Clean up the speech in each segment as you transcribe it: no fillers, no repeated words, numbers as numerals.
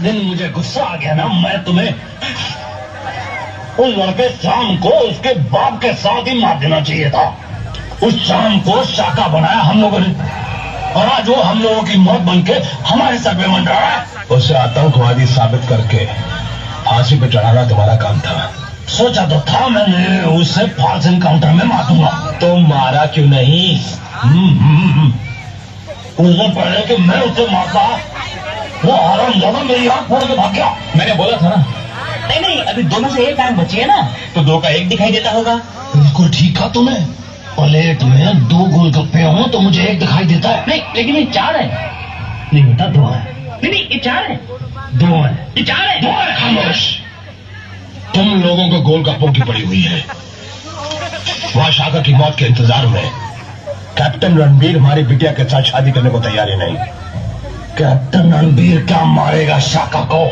दिन मुझे गुस्सा आ गया ना, मैं तुम्हें उस लड़के शाम को उसके बाप के साथ ही मार देना चाहिए था। उस शाम को शाका बनाया हम लोगों ने, और आज वो हम लोगों की मौत बन के हमारे सर पे मंडरा रहा है। उसे आतंकवादी साबित करके फांसी पे चढ़ाना तुम्हारा काम था। सोचा तो था मैंने उसे फॉल्स एनकाउंटर में मार दूंगा। तो मारा क्यों नहीं? उसने पहले कि मैं उसे मारता, वो हरामजादा मेरी आंख फोड़ के भाग गया। मैंने बोला था ना। नहीं, अभी दोनों से एक आंख बची है ना, तो दो का एक दिखाई देता होगा। बिल्कुल ठीक कहा तुम्हें। प्लेट में 2 गोलगप्पे हो तो मुझे एक दिखाई देता है। नहीं, लेकिन ये 4 है। नहीं बेटा, 2 है। नहीं, ये 4 है। 2 है। ये 4 है। 2 है। खामोश। तुम लोगों को गोलगप्पों की पड़ी हुई है। वहां शाका की मौत के इंतजार में कैप्टन रणबीर हमारी बिटिया के साथ शादी करने को तैयार है नहीं। कैप्टन रणबीर क्या मारेगा शाका को?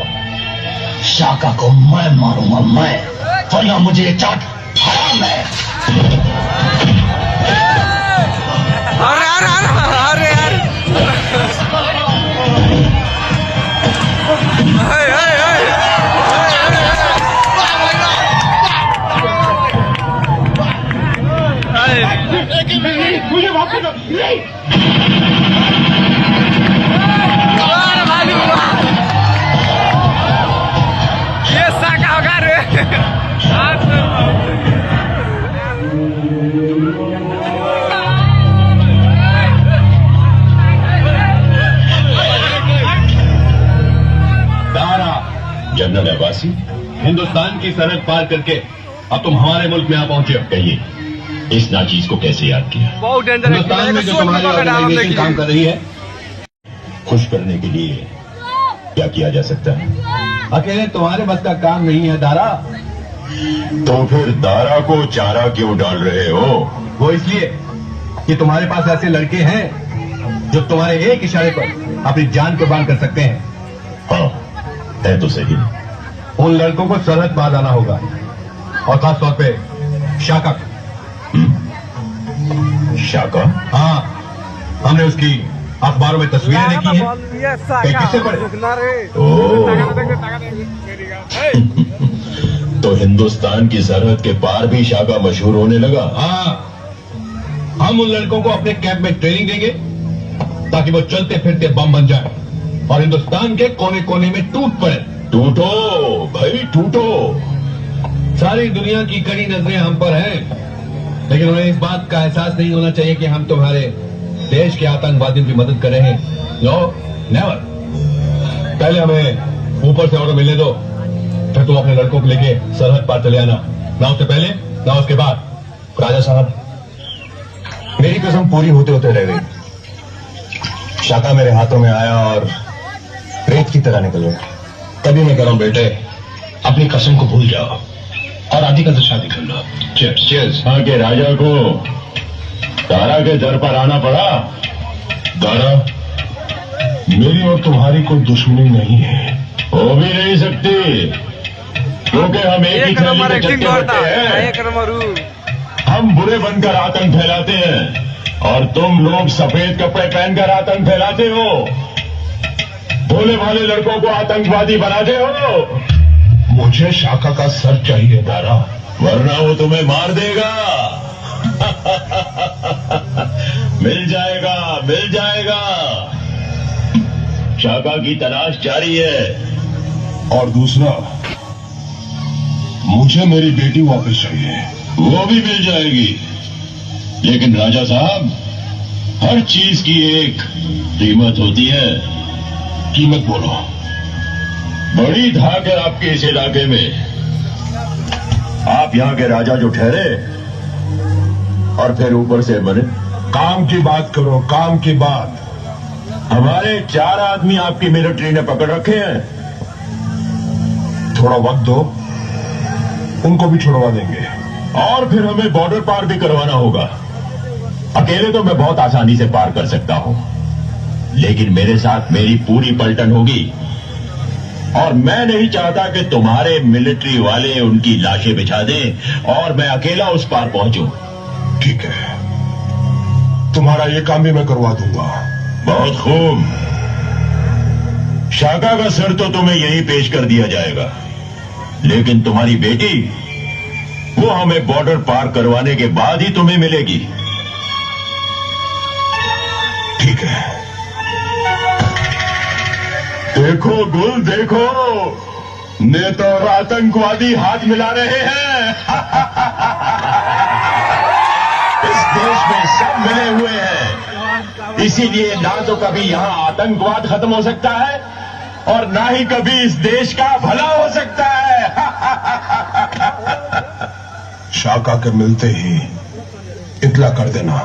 शाका को मैं मारूंगा, मैं, वरना मुझे ये चाट हराम है। अरे मुझे वापस ये साका होगा रे। जनरल अब्बासी, हिंदुस्तान की सरहद पार करके अब तुम हमारे मुल्क में आ पहुंचे। अब कहिए, इस नाचीज को कैसे याद किया? बहुत डेंजर है। हिंदुस्तान में जो तुम्हारी ऑर्गेनाइजेशन काम कर रही है, खुश करने के लिए क्या किया जा सकता है? अकेले तुम्हारे बस का काम नहीं है दारा। तो फिर दारा को चारा क्यों डाल रहे हो? वो इसलिए कि तुम्हारे पास ऐसे लड़के हैं जो तुम्हारे एक इशारे पर अपनी जान कुर्बान कर सकते हैं। हाँ, है तो सही। उन लड़कों को सरहद पार लाना होगा, और खास तौर पे शाका। शाका? हाँ, हमने उसकी अखबारों में तस्वीरें देखी हैं। किससे पढ़े? तो हिंदुस्तान की सरहद के पार भी शाका मशहूर होने लगा। हाँ, हम उन लड़कों को अपने कैंप में ट्रेनिंग देंगे ताकि वो चलते फिरते बम बन जाए और हिंदुस्तान के कोने कोने में टूट पड़े। टूटो भाई, टूटो। सारी दुनिया की कड़ी नजरें हम पर हैं, लेकिन उन्हें इस बात का एहसास नहीं होना चाहिए कि हम तुम्हारे देश के आतंकवादियों की मदद कर रहे हैं। No, never. पहले हमें ऊपर से ऑर्डर मिलने दो, फिर तुम अपने लड़कों को लेके सरहद पार चले आना। ना उससे पहले ना उसके बाद। राजा साहब, मेरी कसम पूरी होते होते रह गई। शाका मेरे हाथों में आया और रेत की तरह निकल गया। तभी मैं कह रहा हूं बेटे, अपनी कसम को भूल जाओ और राधिका से शादी कर लो। Cheers, cheers. हाँ, के राजा को दारा के दर पर आना पड़ा। दारा, मेरी और तुम्हारी कोई दुश्मनी नहीं है, हो भी नहीं सकती, क्योंकि हम एक ही थैली में चलते बढ़ते हैं। हम बुरे बनकर आतंक फैलाते हैं और तुम लोग सफेद कपड़े पहनकर आतंक फैलाते हो। भोले भाले लड़कों को आतंकवादी बनाते हो। मुझे शाका का सर चाहिए दारा, वरना वो तुम्हें मार देगा। मिल जाएगा, मिल जाएगा। शाका की तलाश जारी है। और दूसरा, मुझे मेरी बेटी वापस चाहिए। वो भी मिल जाएगी, लेकिन राजा साहब, हर चीज की एक कीमत होती है। कीमत बोलो। बड़ी धाक है आपके इस इलाके में। आप यहाँ के राजा जो ठहरे और फिर ऊपर से बने। काम की बात करो, काम की बात। हमारे 4 आदमी आपकी मिलिट्री ने पकड़ रखे हैं। थोड़ा वक्त दो, उनको भी छुड़वा देंगे और फिर हमें बॉर्डर पार भी करवाना होगा। अकेले तो मैं बहुत आसानी से पार कर सकता हूं, लेकिन मेरे साथ मेरी पूरी पलटन होगी और मैं नहीं चाहता कि तुम्हारे मिलिट्री वाले उनकी लाशें बिछा दें और मैं अकेला उस पार पहुंचूं। ठीक है, तुम्हारा ये काम भी मैं करवा दूंगा। बहुत खूब। शाका का सर तो तुम्हें यहीं पेश कर दिया जाएगा, लेकिन तुम्हारी बेटी वो हमें बॉर्डर पार करवाने के बाद ही तुम्हें मिलेगी। ठीक है। देखो गुल, देखो नेता और आतंकवादी हाथ मिला रहे हैं। इस देश में सब मिले हुए हैं, इसीलिए ना तो कभी यहां आतंकवाद खत्म हो सकता है और ना ही कभी इस देश का भला हो सकता है। शाका के मिलते ही इतला कर देना।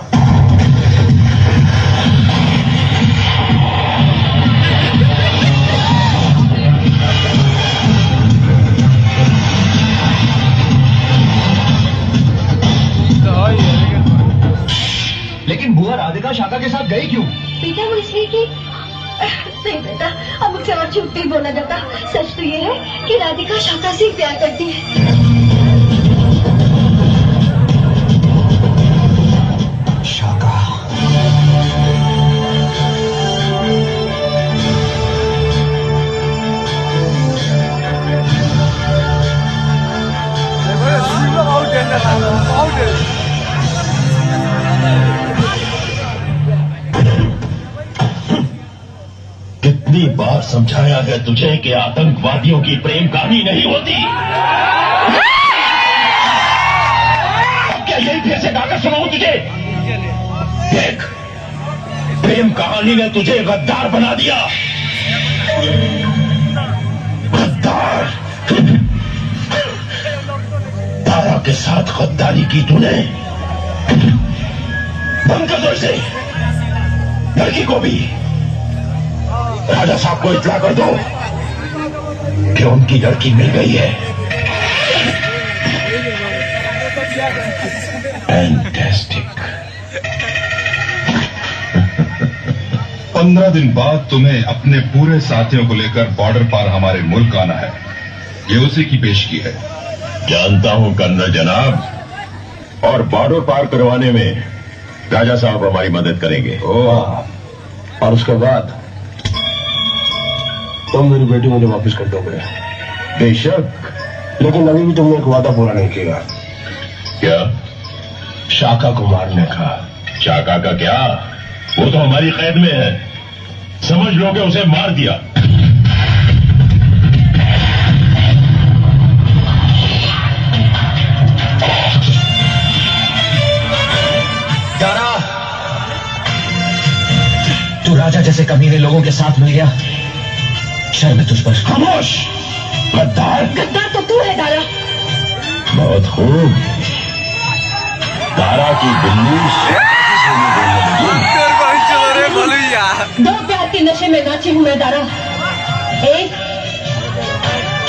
लेकिन बुआ राधिका शाका के साथ गई क्यों? बेटा वो इसलिए कि नहीं बेटा, अब मुझसे और झूठ नहीं बोला जाता। सच तो ये है कि राधिका शाका से प्यार करती है। शाका कितनी बार समझाया है तुझे कि आतंकवादियों की प्रेम कहानी नहीं होती। अब क्या यही फिर से गाकर सुनाऊं तुझे? देख, प्रेम कहानी ने तुझे गद्दार बना दिया। गद्दार। तारा के साथ गद्दारी की तूने। बंद कर दो इसे। लड़की को भी राजा साहब को इत्तला कर दो कि उनकी लड़की मिल गई है। फैंटास्टिक। 15 दिन बाद तुम्हें अपने पूरे साथियों को लेकर बॉर्डर पार हमारे मुल्क आना है। ये उसी की पेशगी है। जानता हूं कर्नल जनाब, और बॉर्डर पार करवाने में राजा साहब हमारी मदद करेंगे। और उसके बाद तुम मेरी बेटी मुझे वापस कर दोगे। बेशक। लेकिन अभी भी तुमने एक वादा पूरा नहीं किया। क्या? शाका को मारने का। शाका का क्या? वो तो हमारी कैद में है। समझ लो कि उसे मार दिया। दारा, तू राजा जैसे कमीने लोगों के साथ मिल गया। शर्म है तुझ पर। खामोश गद्दार। गद्दार तो तू है दारा। बहुत खूब। तारा की बिल्ली दो प्यार के नशे में नाची हूँ मैं दारा। एक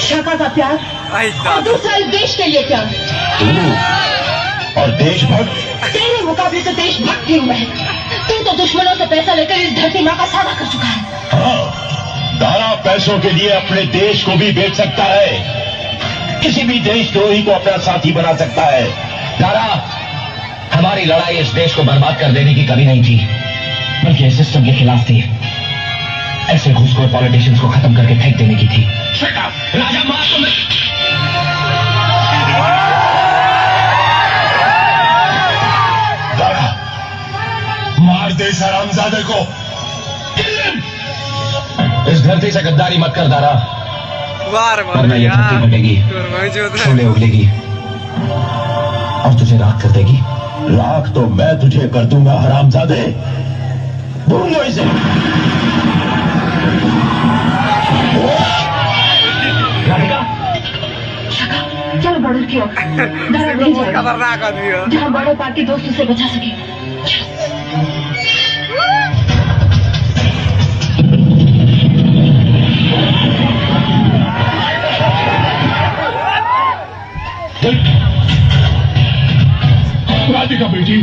शाका का प्यार और दूसरा इस देश के लिए प्यार। तू और देशभक्त। तेरे मुकाबले तो देशभक्त ही हूँ मैं। तू तो दुश्मनों से पैसा लेकर इस धरती माँ का सौदा कर चुका है। हाँ, दारा पैसों के लिए अपने देश को भी बेच सकता है। किसी भी देशद्रोही को अपना साथी बना सकता है। दारा, हमारी लड़ाई इस देश को बर्बाद कर देने की कभी नहीं थी, बल्कि इस सिस्टम के खिलाफ थी। ऐसे घूसखोर पॉलिटिशियंस को खत्म करके फेंक देने की थी। राजा मार तुम्हें। दारा, मार दे इस हरामजादे को। इस धरती से गद्दारी मत कर दारा, वरना ये धरती बनेगी, शोले उगलेगी और तुझे राख कर देगी। राख तो मैं तुझे कर दूंगा हरामजादे। ढूंढ लो इसे। राधिका, शाका चलो बॉर्डर की ओर। दारा नहीं जाएगा खतरनाक आदमी है। जहाँ बॉर्डर पार के दोस्त उसे बचा सके। राधिका बेटी,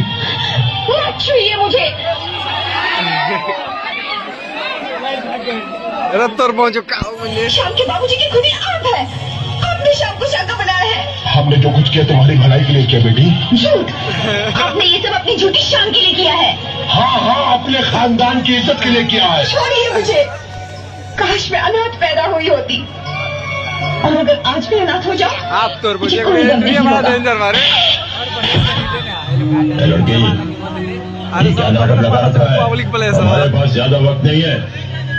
मत छुइए मुझे। श्याम के बाबूजी की खुदी आप है। आपने श्याम को शाका बनाया है। हमने जो कुछ किया तुम्हारी भलाई के लिए किया बेटी। झूठ। आपने ये सब अपनी झूठी शान के लिए किया है। हाँ हाँ, अपने खानदान की इज्जत के लिए किया है। छोड़िए मुझे। काश मैं अनाथ पैदा हुई होती, और अगर आज भी अनाथ हो जाओ आप तो मुझे कोई गम नहीं होगा। लड़की, अरे क्या नाटक लगा रखा है? पब्लिक प्लेस हमारे पास ज्यादा वक्त नहीं है,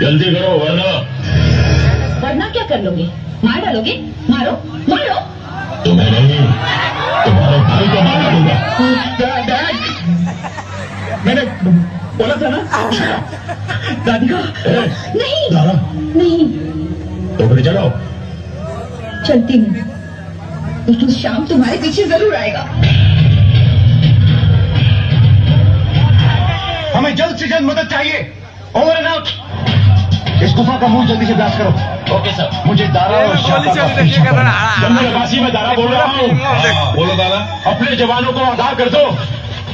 जल्दी करो वरना क्या कर लोगे? मार डालोगे? मारो मारो। तुम्हें नहीं, तुम्हारे भाई को मार डालूंगा। मैंने बोला था ना दादी को। नहीं दादा, नहीं, तो फिर चलो। चलती नहीं, लेकिन शाम तुम्हारे पीछे जरूर आएगा। हमें जल्द से जल्द मदद चाहिए। Over and out. इस गुफा का मुंह जल्दी से ब्लास्ट करो। Okay sir. मुझे दारा और शाका का पीछा करो। जंगल अब्बासी में दारा बोल रहा हूँ। बोलो दादा। अपने जवानों को आगाह कर दो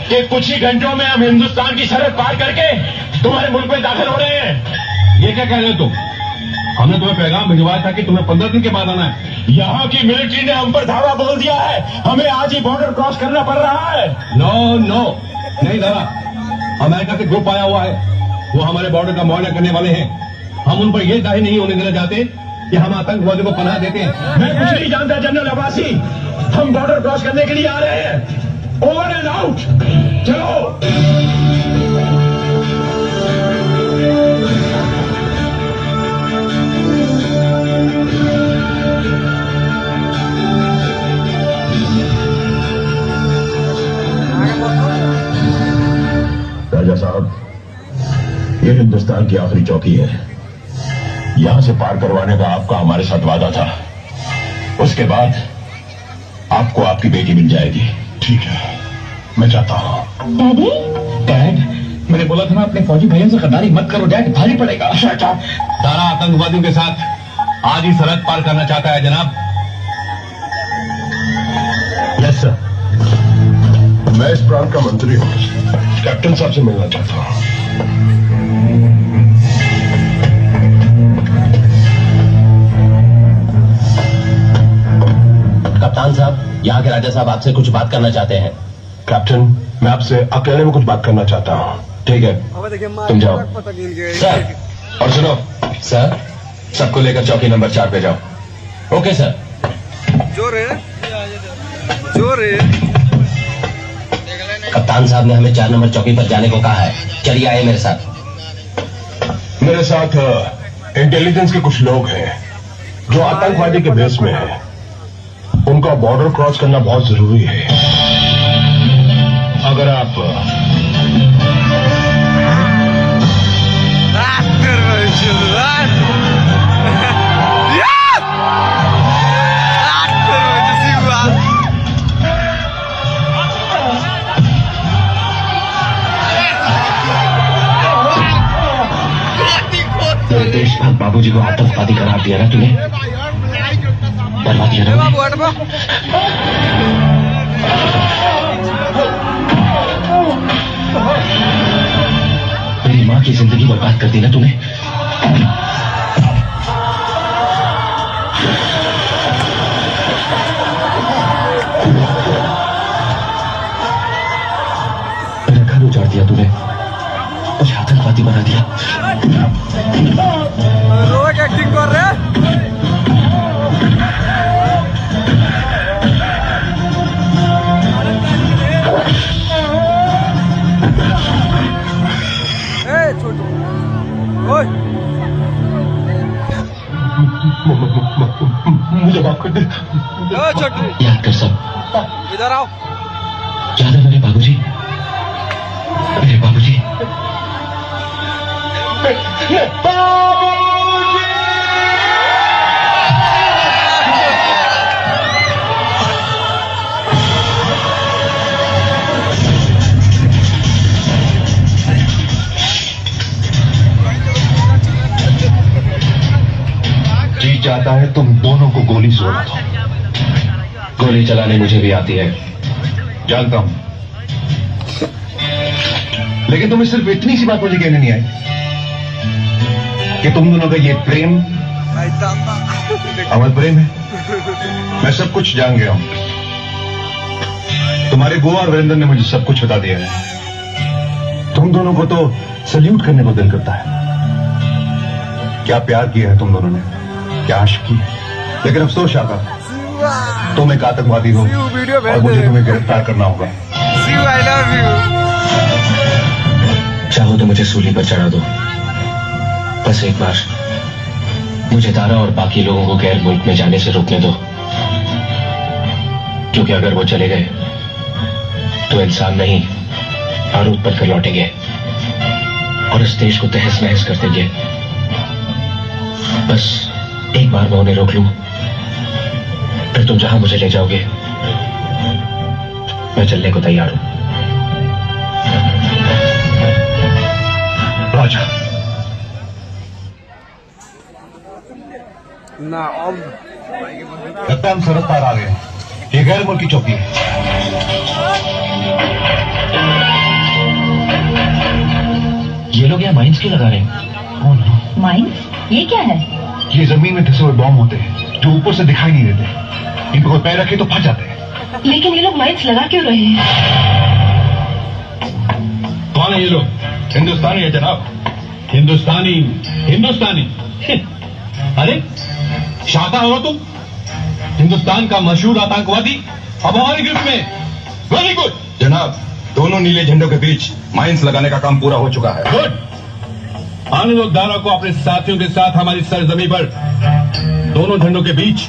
कि कुछ ही घंटों में हम हिंदुस्तान की सरहद पार करके तुम्हारे मुल्क में दाखिल हो रहे हैं। ये क्या कह रहे हो तुम? हमने तुम्हें पैगाम भिजवाया था कि तुम्हें 15 दिन के बाद आना है। यहाँ की मिलिट्री ने हम पर धावा बोल दिया है, हमें आज ही बॉर्डर क्रॉस करना पड़ रहा है। नो नो, नहीं दादा, अमेरिका से ग्रुप आया हुआ है, वो हमारे बॉर्डर का मुआयना करने वाले हैं। हम उन पर यह दाही नहीं होने देना चाहते कि हम आतंकवादियों को पनाह देते हैं। मैं कुछ नहीं जानता जनरल अब्बासी, हम बॉर्डर क्रॉस करने के लिए आ रहे हैं। Over and out. चलो। राजा साहब, ये हिंदुस्तान की आखिरी चौकी है। यहां से पार करवाने का आपका हमारे साथ वादा था। उसके बाद आपको आपकी बेटी मिल जाएगी। ठीक है, मैं जाता हूँ। डैडी, डैड, मैंने बोला था ना अपने फौजी भाइयों से गद्दारी मत करो डैड, भारी पड़ेगा। तारा आतंकवादियों के साथ आज ही सरहद पार करना चाहता है जनाब। Yes sir. मैं इस प्रांत का मंत्री हूँ, कैप्टन साहब से मिलना चाहता हूँ। कप्तान साहब, यहाँ के राजा साहब आपसे कुछ बात करना चाहते हैं। कैप्टन, मैं आपसे अकेले में कुछ बात करना चाहता हूँ। ठीक है, तुम जाओ। सर, और सुनो सर, सबको लेकर चौकी नंबर 4 पे जाओ। Okay sir. जोर है, जोर है। कप्तान साहब ने हमें 4 नंबर चौकी पर जाने को कहा है। चलिए आइए मेरे साथ। मेरे साथ इंटेलिजेंस के कुछ लोग हैं जो आतंकवादी के बेस में हैं। उनका बॉर्डर क्रॉस करना बहुत जरूरी है। अगर आप देशभक्त बाबूजी को आतंकवादी करार दिया ना तूने, बर्बाद दिया ना। मेरी माँ की जिंदगी बर्बाद कर दी ना तूने। मेरा घर उजाड़ दिया तूने, मुझे आतंकवादी बना दिया। रोज एक्टिंग कर रहे हैं। मुझे माफ कर दे। छोटू, याद कर सब। इधर आओ। याद है मेरे बाबूजी, मेरे बाबूजी। जी चाहता है तुम दोनों को गोली सोना दो। गोली चलाने मुझे भी आती है। जानता हूं, लेकिन तुम्हें सिर्फ इतनी सी बात मुझे कहने नहीं आई कि तुम दोनों का ये प्रेम अमर प्रेम है। मैं सब कुछ जान गया हूं। तुम्हारे बुआ और वीरेंद्र ने मुझे सब कुछ बता दिया है। तुम दोनों को तो सल्यूट करने को दिल करता है। क्या प्यार किया है तुम दोनों ने, क्या आशिक की, लेकिन अफसोस शाका, तुम एक आतंकवादी हो और मुझे तुम्हें गिरफ्तार करना होगा। I love you. चाहो तो मुझे सूली पर चढ़ा दो, बस एक बार मुझे तारा और बाकी लोगों को गैर मुल्क में जाने से रोकने दो, क्योंकि अगर वो चले गए तो इंसान नहीं बारूद पर फिर लौटेंगे और इस देश को तहस नहस कर देंगे। बस एक बार मैं उन्हें रोक लूं, फिर तुम जहां मुझे ले जाओगे मैं चलने को तैयार हूं। राजा ना अब लगता है हम सरहद पार आ गए। ये गैर मुल्की चौकी है। ये लोग यहाँ माइंस क्यों लगा रहे हैं? कौन है? माइंस? ये क्या है? ये जमीन में धसे हुए बॉम्ब होते हैं जो ऊपर से दिखाई नहीं देते, इन पर कोई पैर रखे तो फट जाते हैं। लेकिन ये लोग माइंस लगा क्यों रहे हैं? कौन है ये लोग? हिंदुस्तानी है जनाब। हिंदुस्तानी? अरे शाका हो तुम, हिंदुस्तान का मशहूर आतंकवादी अब हमारी गिरफ्त में। वेरी गुड जनाब, दोनों नीले झंडों के बीच माइंस लगाने का काम पूरा हो चुका है। गुड। आने दो दारा को अपने साथियों के साथ हमारी सरजमी पर। दोनों झंडों के बीच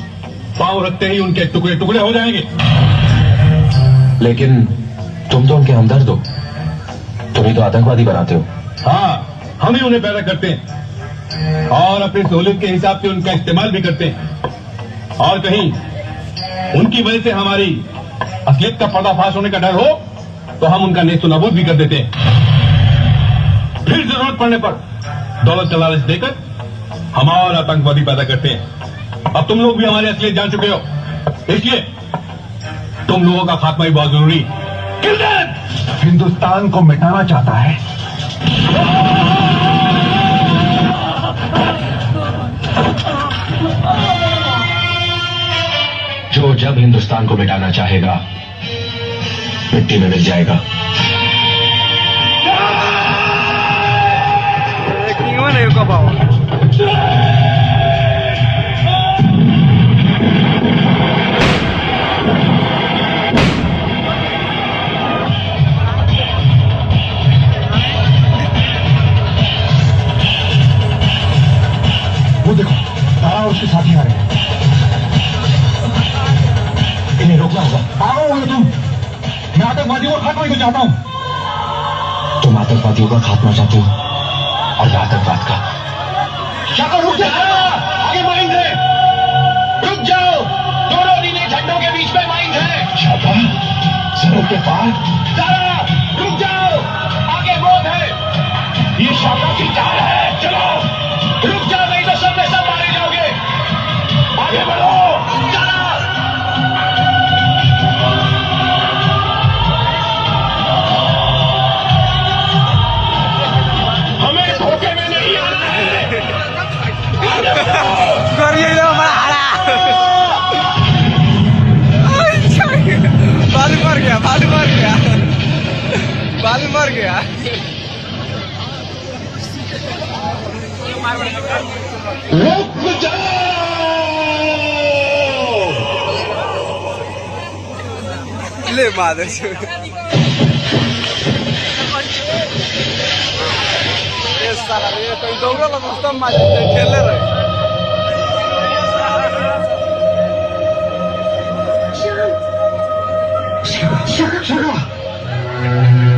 पांव रखते ही उनके टुकड़े टुकड़े हो जाएंगे। लेकिन तुम तो उनके हमदर्द हो, तुम ही तो आतंकवादी बनाते हो। हाँ, हम ही उन्हें पैदा करते हैं और अपनी सहूलियत के हिसाब से उनका इस्तेमाल भी करते हैं, और कहीं उनकी वजह से हमारी असलियत का पर्दाफाश होने का डर हो तो हम उनका नेस्तु नाबूद भी कर देते हैं। फिर जरूरत पड़ने पर दौलत का लालच देकर हम और आतंकवादी पैदा करते हैं। अब तुम लोग भी हमारी असलियत जान चुके हो, इसलिए तुम लोगों का खात्मा ही बहुत जरूरी। हिंदुस्तान को मिटाना चाहता है। जो जब हिंदुस्तान को मिटाना चाहेगा मिट्टी में मिल जाएगा। क्यों नहीं को बाबा? वो देखो, तारा और उसके साथी आ रहे हैं। इन्हें रोकना होगा। पागल हो गए तुम? मैं आतंकवादियों का खात्मा ही तो चाहता हूं। तुम आतंकवादियों का खात्मा चाहते हो और मैं आतंकवाद का। शाका रुक जाओ, आगे माइंस है। रुक जाओ, दोनों नीले झंडों के बीच में माइंस है। शाका सरहद के पार। तारा रुक जाओ, आगे मौत है। ये शाका की चाल है, चलो। रुक जाओ, नहीं तो सब में सब मारे जाओगे। आगे बढ़ो। तारा हमें धोखे में नहीं आना है। करिए लो मारा। बालू मर गया, बालू मर गया, बालू मर गया। रुक जाओ। ले मादर से। ये साला ये तो दौड़ा लो दोस्तों मार खेले रहे।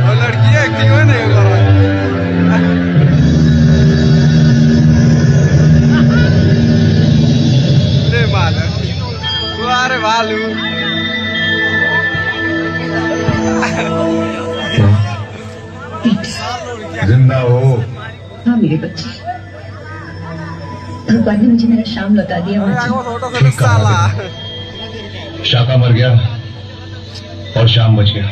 और लड़की है क्यों नहीं कर रहा? ले मादर तुम्हारे भालू। जिंदा हो? हाँ मेरे बच्चे, भगवान ने मुझे मेरा शाम लौटा दिया। छोटा सा साला शाका मर गया और शाम बच गया।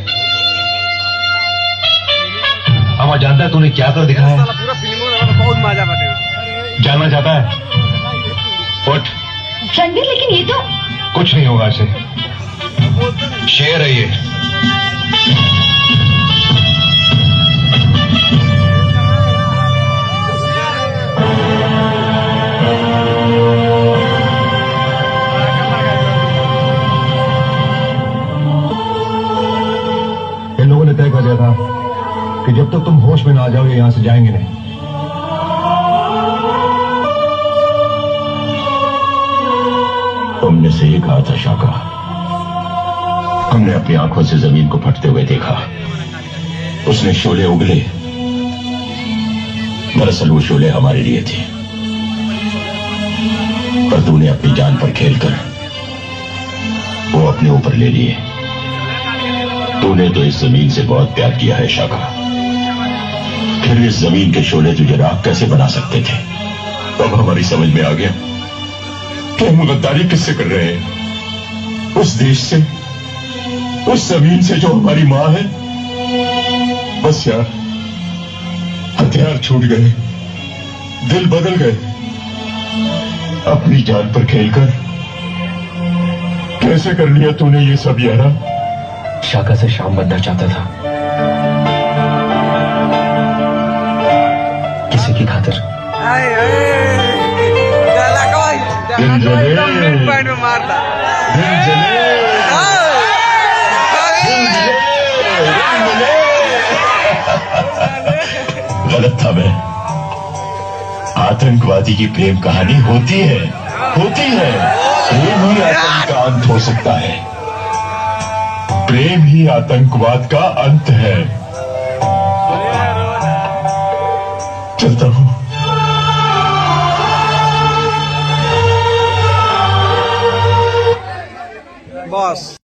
अमा जानता है तूने क्या कर दिखाया? साला पूरा फिल्मों में बहुत मजा बनेगा। जानना चाहता है? उठ। रणबीर, लेकिन ये तो कुछ नहीं होगा इसे। शेर है ये। होश में ना आ जाओ, ये यहां से जाएंगे नहीं। तुमने सही कहा था शाका। हमने अपनी आंखों से जमीन को फटते हुए देखा। उसने शोले उगले। दरअसल वो शोले हमारे लिए थे, पर तूने अपनी जान पर खेलकर वो अपने ऊपर ले लिए। तूने तो इस जमीन से बहुत प्यार किया है शाका, फिर इस जमीन के शोले तुझे राख कैसे बना सकते थे? अब हमारी समझ में आ गया कि हम गद्दारी किससे कर रहे हैं। उस देश से, उस जमीन से जो हमारी मां है। बस यार, हथियार छूट गए, दिल बदल गए। अपनी जान पर खेलकर कैसे कर लिया तूने ये सब यारा? शाका से शाम बनना चाहता था, किसी की खातिर। Jangan kau hitam main में मारता। गलत था मैं। आतंकवादी की प्रेम कहानी होती है। प्रेम ही आतंक का अंत हो सकता है। प्रेम ही आतंकवाद का अंत है। चलता हूं। बॉस